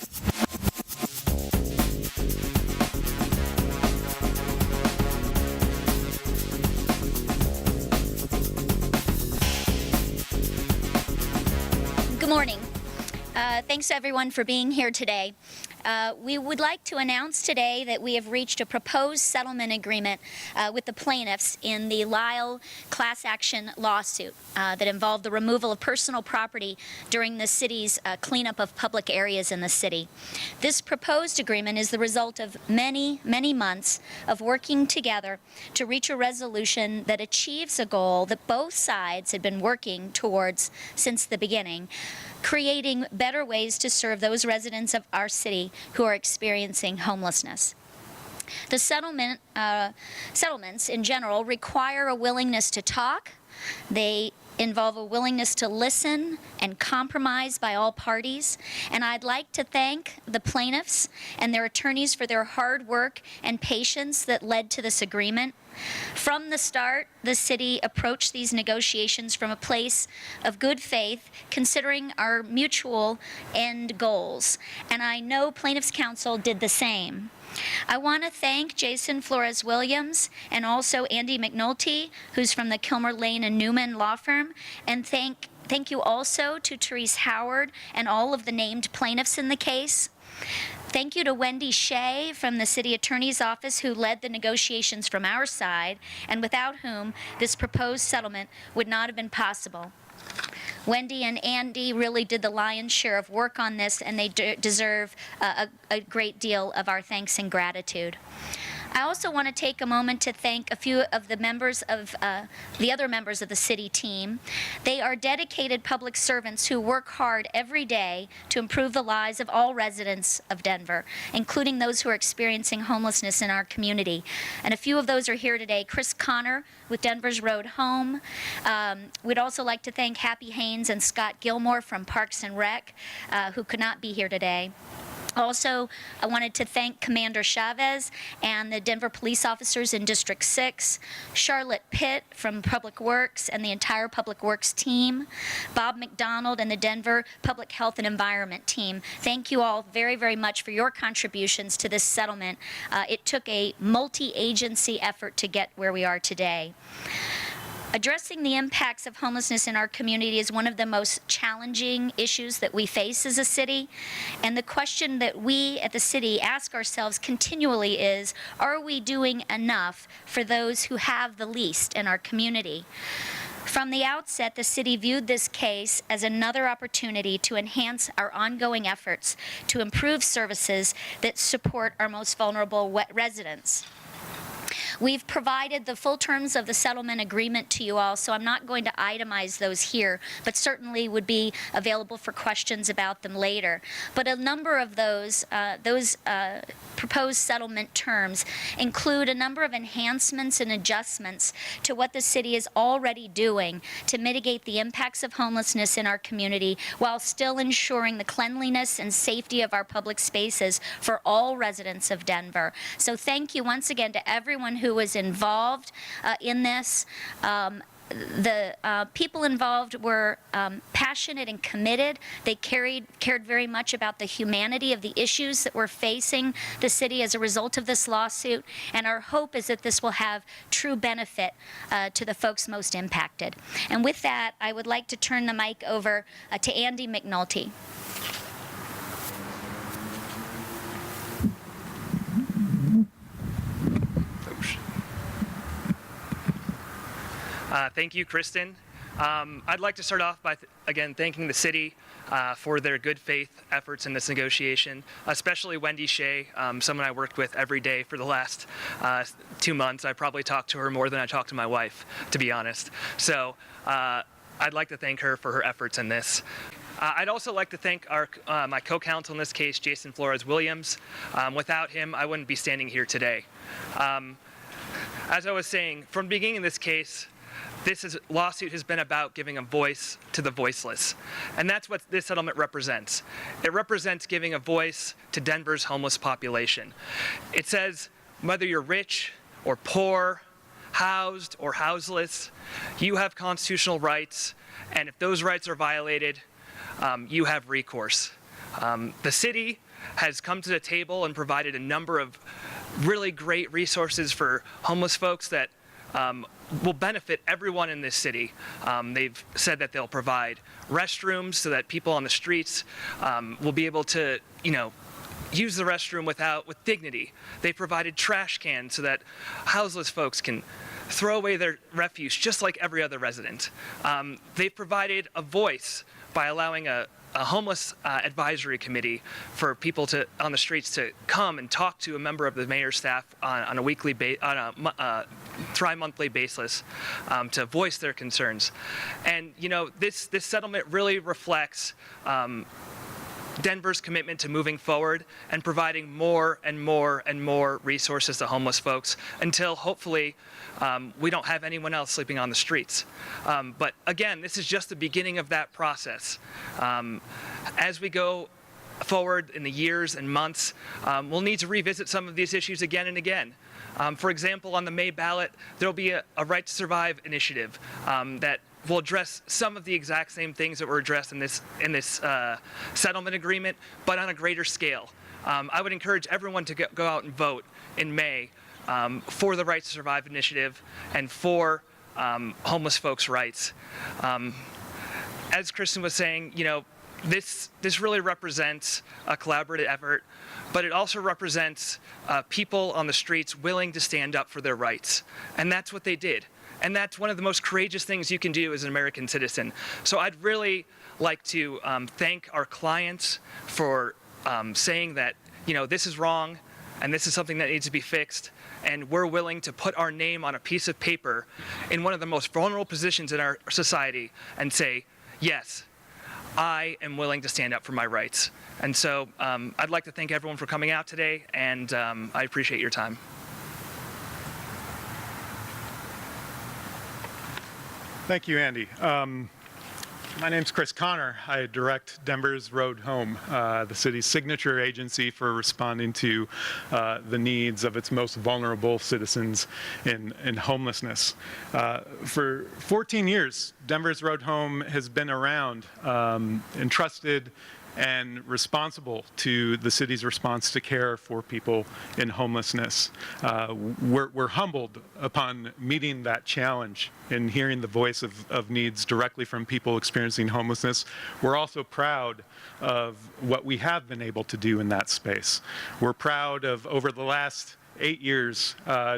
Good morning. Thanks everyone for being here today. We would like to announce today that we have reached a proposed settlement agreement with the plaintiffs in the Lyle class action lawsuit that involved the removal of personal property during the city's cleanup of public areas in the city. This proposed agreement is the result of many months of working together to reach a resolution that achieves a goal that both sides had been working towards since the beginning, creating better ways to serve those residents of our city who are experiencing homelessness. The settlements in general require a willingness to talk. They involve a willingness to listen and compromise by all parties. And I'd like to thank the plaintiffs and their attorneys for their hard work and patience that led to this agreement. From the start, the city approached these negotiations from a place of good faith, considering our mutual end goals. And I know Plaintiffs' Counsel did the same. I want to thank Jason Flores Williams and also Andy McNulty, who's from the Kilmer Lane and Newman law firm, and thank you also to Therese Howard and all of the named plaintiffs in the case. Thank you to Wendy Shea from the City Attorney's Office, who led the negotiations from our side, and without whom this proposed settlement would not have been possible. Wendy and Andy really did the lion's share of work on this, and they deserve a great deal of our thanks and gratitude. I also want to take a moment to thank a few of the members of the other members of the city team. They are dedicated public servants who work hard every day to improve the lives of all residents of Denver, including those who are experiencing homelessness in our community. And a few of those are here today. Chris Connor with Denver's Road Home. We'd also like to thank Happy Haynes and Scott Gilmore from Parks and Rec, who could not be here today. Also, I wanted to thank Commander Chavez and the Denver police officers in District 6, Charlotte Pitt from Public Works and the entire Public Works team, Bob McDonald and the Denver Public Health and Environment team. Thank you all very much for your contributions to this settlement. It took a multi-agency effort to get where we are today. Addressing the impacts of homelessness in our community is one of the most challenging issues that we face as a city. And the question that we at the city ask ourselves continually is, are we doing enough for those who have the least in our community? From the outset, the city viewed this case as another opportunity to enhance our ongoing efforts to improve services that support our most vulnerable residents. We've provided the full terms of the settlement agreement to you all, so I'm not going to itemize those here, but certainly would be available for questions about them later. But a number of those proposed settlement terms include a number of enhancements and adjustments to what the city is already doing to mitigate the impacts of homelessness in our community while still ensuring the cleanliness and safety of our public spaces for all residents of Denver. So thank you once again to everyone who was involved in this. The people involved were passionate and committed. They cared very much about the humanity of the issues that were facing the city as a result of this lawsuit, and our hope is that this will have true benefit to the folks most impacted. And with that, I would like to turn the mic over to Andy McNulty. Thank you, Kristen. I'd like to start off by, again, thanking the city for their good faith efforts in this negotiation, especially Wendy Shea, someone I worked with every day for the last 2 months. I probably talked to her more than I talked to my wife, to be honest. So I'd like to thank her for her efforts in this. I'd also like to thank my co-counsel in this case, Jason Flores Williams. Without him, I wouldn't be standing here today. As I was saying, from the beginning of this case, this lawsuit has been about giving a voice to the voiceless. And that's what this settlement represents. It represents giving a voice to Denver's homeless population. It says whether you're rich or poor, housed or houseless, you have constitutional rights, and if those rights are violated, you have recourse. The city has come to the table and provided a number of really great resources for homeless folks that will benefit everyone in this city. They've said that they'll provide restrooms so that people on the streets will be able to, use the restroom with dignity. They provided trash cans so that houseless folks can throw away their refuse just like every other resident. They've provided a voice by allowing a homeless advisory committee for people on the streets to come and talk to a member of the mayor's staff on a tri-monthly basis to voice their concerns. And this settlement really reflects Denver's commitment to moving forward and providing more and more and more resources to homeless folks until hopefully we don't have anyone else sleeping on the streets. But again, this is just the beginning of that process. As we go forward in the years and months, we'll need to revisit some of these issues again and again. For example, on the May ballot, there'll be a Right to Survive initiative that will address some of the exact same things that were addressed in this settlement agreement, but on a greater scale. I would encourage everyone to go out and vote in May for the Right to Survive initiative and for homeless folks' rights. As Kristen was saying, this really represents a collaborative effort, but it also represents people on the streets willing to stand up for their rights. And that's what they did. And that's one of the most courageous things you can do as an American citizen. So I'd really like to thank our clients for saying that, this is wrong and this is something that needs to be fixed. And we're willing to put our name on a piece of paper in one of the most vulnerable positions in our society and say, yes, I am willing to stand up for my rights. And so I'd like to thank everyone for coming out today, and I appreciate your time. Thank you, Andy. My name's Chris Connor. I direct Denver's Road Home, the city's signature agency for responding to the needs of its most vulnerable citizens in homelessness. For 14 years, Denver's Road Home has been around, entrusted and responsible to the city's response to care for people in homelessness. We're humbled upon meeting that challenge and hearing the voice of needs directly from people experiencing homelessness. We're also proud of what we have been able to do in that space. We're proud of, over the last 8 years,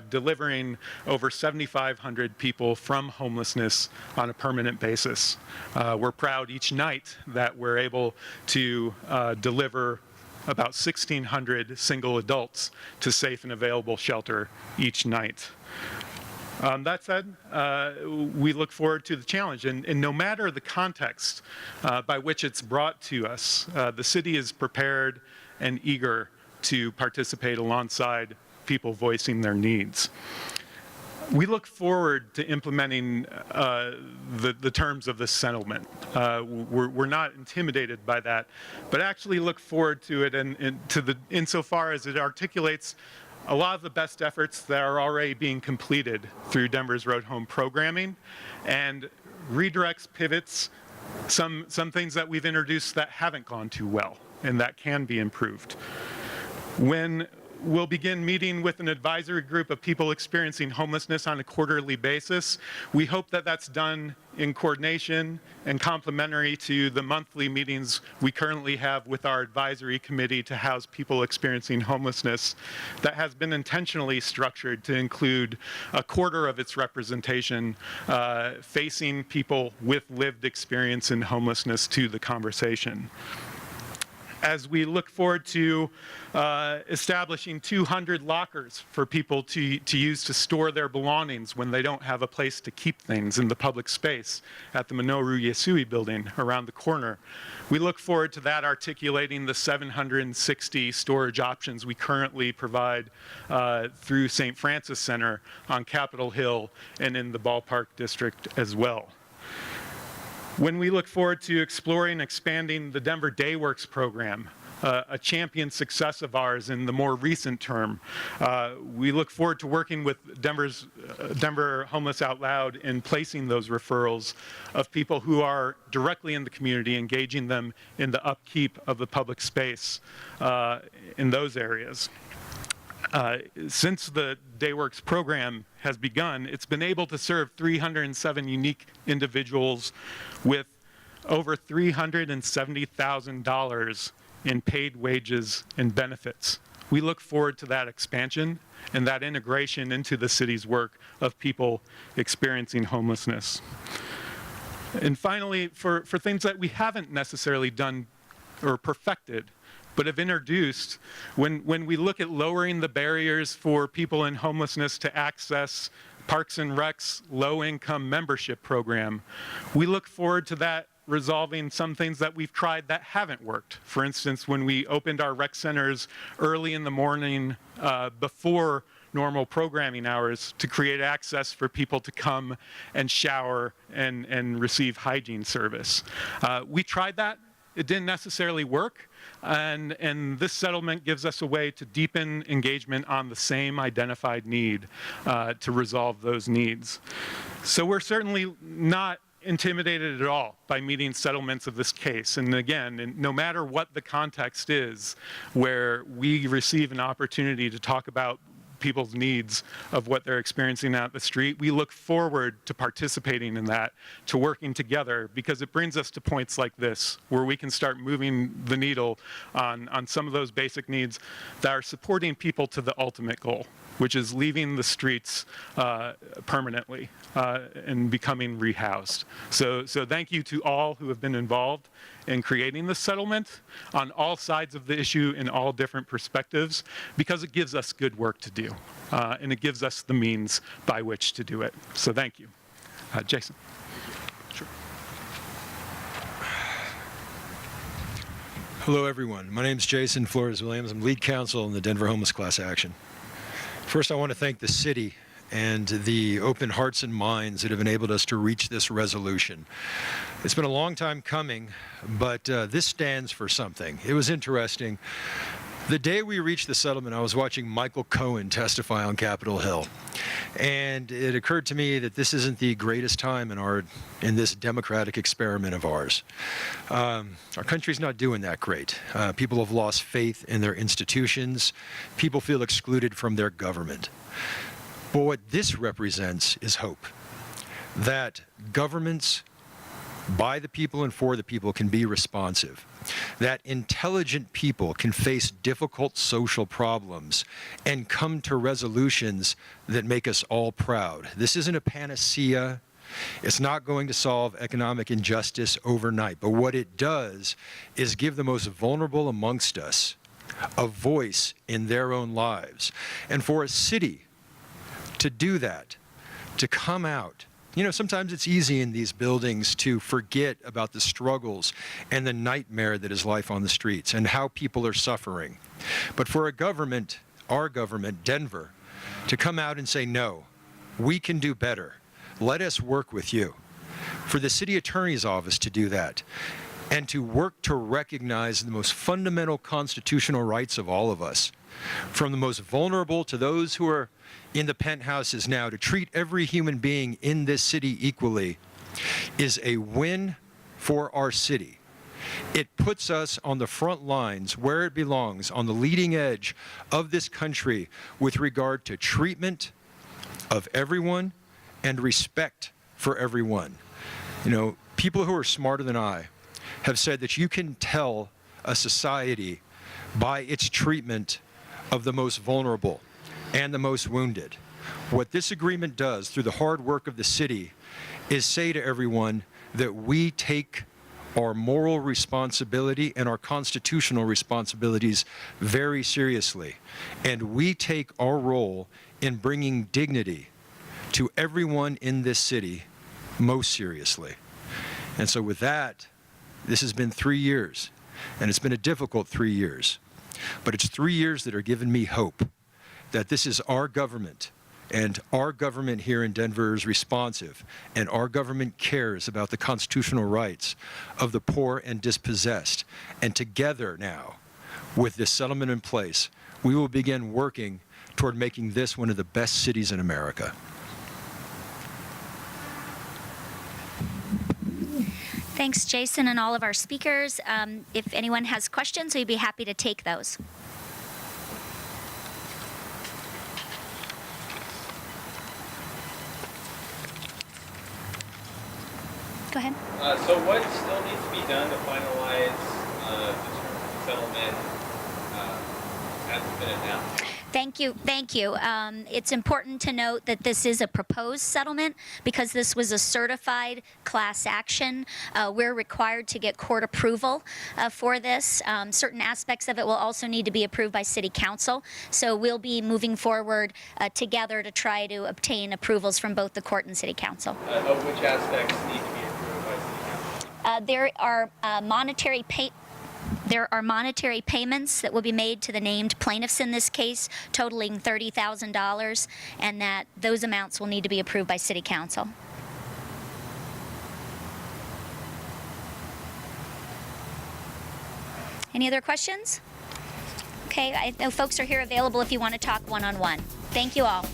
delivering over 7,500 people from homelessness on a permanent basis. We're proud each night that we're able to deliver about 1,600 single adults to safe and available shelter each night. That said, we look forward to the challenge, and no matter the context by which it's brought to us, the city is prepared and eager to participate alongside people voicing their needs. We look forward to implementing the terms of this settlement. We're not intimidated by that, but actually look forward to it insofar as it articulates a lot of the best efforts that are already being completed through Denver's Road Home programming and redirects, pivots, some things that we've introduced that haven't gone too well and that can be improved. When we'll begin meeting with an advisory group of people experiencing homelessness on a quarterly basis, we hope that that's done in coordination and complementary to the monthly meetings we currently have with our advisory committee to house people experiencing homelessness that has been intentionally structured to include a quarter of its representation facing people with lived experience in homelessness to the conversation. As we look forward to establishing 200 lockers for people to use to store their belongings when they don't have a place to keep things in the public space at the Minoru Yasui building around the corner. We look forward to that articulating the 760 storage options we currently provide through St. Francis Center on Capitol Hill and in the Ballpark District as well. When we look forward to exploring and expanding the Denver Day Works program, a champion success of ours in the more recent term. We look forward to working with Denver Homeless Out Loud in placing those referrals of people who are directly in the community, engaging them in the upkeep of the public space in those areas. Since the DayWorks program has begun, it's been able to serve 307 unique individuals with over $370,000 in paid wages and benefits. We look forward to that expansion and that integration into the city's work of people experiencing homelessness. And finally, for things that we haven't necessarily done or perfected, but have introduced, when we look at lowering the barriers for people in homelessness to access Parks and Rec's low-income membership program, we look forward to that resolving some things that we've tried that haven't worked. For instance, when we opened our rec centers early in the morning before normal programming hours to create access for people to come and shower and receive hygiene service. We tried that. It didn't necessarily work, and this settlement gives us a way to deepen engagement on the same identified need to resolve those needs. So we're certainly not intimidated at all by meeting settlements of this case. And again, no matter what the context is where we receive an opportunity to talk about people's needs of what they're experiencing out the street, we look forward to participating in that, to working together, because it brings us to points like this, where we can start moving the needle on some of those basic needs that are supporting people to the ultimate goal, which is leaving the streets permanently and becoming rehoused. So thank you to all who have been involved in creating this settlement on all sides of the issue in all different perspectives, because it gives us good work to do, and it gives us the means by which to do it. So thank you. Jason. Sure. Hello, everyone. My name is Jason Flores Williams. I'm lead counsel in the Denver Homeless Class Action. First, I want to thank the city and the open hearts and minds that have enabled us to reach this resolution. It's been a long time coming, but this stands for something. It was interesting. The day we reached the settlement, I was watching Michael Cohen testify on Capitol Hill, and it occurred to me that this isn't the greatest time in this democratic experiment of ours. Our country's not doing that great. People have lost faith in their institutions. People feel excluded from their government. But what this represents is hope, that governments by the people and for the people can be responsive, that intelligent people can face difficult social problems and come to resolutions that make us all proud. This isn't a panacea. It's not going to solve economic injustice overnight, but what it does is give the most vulnerable amongst us a voice in their own lives. And for a city to do that, to come out. You know, sometimes it's easy in these buildings to forget about the struggles and the nightmare that is life on the streets and how people are suffering. But for a government, our government, Denver, to come out and say, no, we can do better. Let us work with you. For the city attorney's office to do that and to work to recognize the most fundamental constitutional rights of all of us, from the most vulnerable to those who are in the penthouses now, to treat every human being in this city equally, is a win for our city. It puts us on the front lines where it belongs, on the leading edge of this country with regard to treatment of everyone and respect for everyone. You know, people who are smarter than I have said that you can tell a society by its treatment of the most vulnerable and the most wounded. What this agreement does through the hard work of the city is say to everyone that we take our moral responsibility and our constitutional responsibilities very seriously, and we take our role in bringing dignity to everyone in this city most seriously. And so with that, this has been 3 years, and it's been a difficult 3 years, but it's 3 years that are giving me hope that this is our government, and our government here in Denver is responsive, and our government cares about the constitutional rights of the poor and dispossessed. And together now, with this settlement in place, we will begin working toward making this one of the best cities in America. Thanks, Jason, and all of our speakers. If anyone has questions, we'd be happy to take those. Go ahead. So what still needs to be done to finalize the terms of the settlement as it's been announced? Thank you. Thank you. It's important to note that this is a proposed settlement because this was a certified class action. We're required to get court approval for this. Certain aspects of it will also need to be approved by City Council. So we'll be moving forward together to try to obtain approvals from both the court and City Council. Of which aspects need to be approved by City Council? There are monetary payments that will be made to the named plaintiffs in this case, totaling $30,000, and that those amounts will need to be approved by City Council. Any other questions? Okay, I know folks are here available if you want to talk one-on-one. Thank you all.